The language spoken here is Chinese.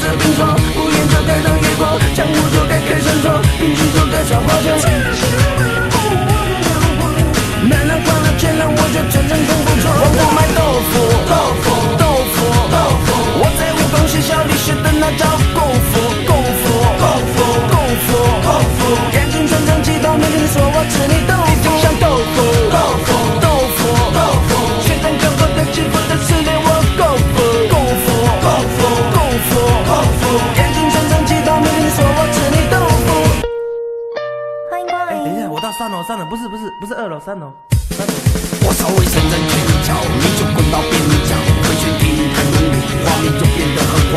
着拼凑，不言就该当野果，江湖就该开山头，运气就该耍花枪。男人换了钱了，我就真正更不错。我不卖豆腐，豆腐，豆腐，豆腐。我在武功学校里学的那叫功夫，功夫，功夫，功夫，功夫。眼睛穿成几道，没听说我吃你豆腐，像豆腐，豆腐，豆腐，豆腐。学长哥哥的欺负的是连我功夫，功夫，功夫，功夫，功夫。眼睛穿成几道，没听说我吃你豆腐。欢迎光临。等一下，我到3楼，不是2楼，3楼。我稍微伸展拳脚，你就滚到边角，回旋踢太用力，画面就变得很荒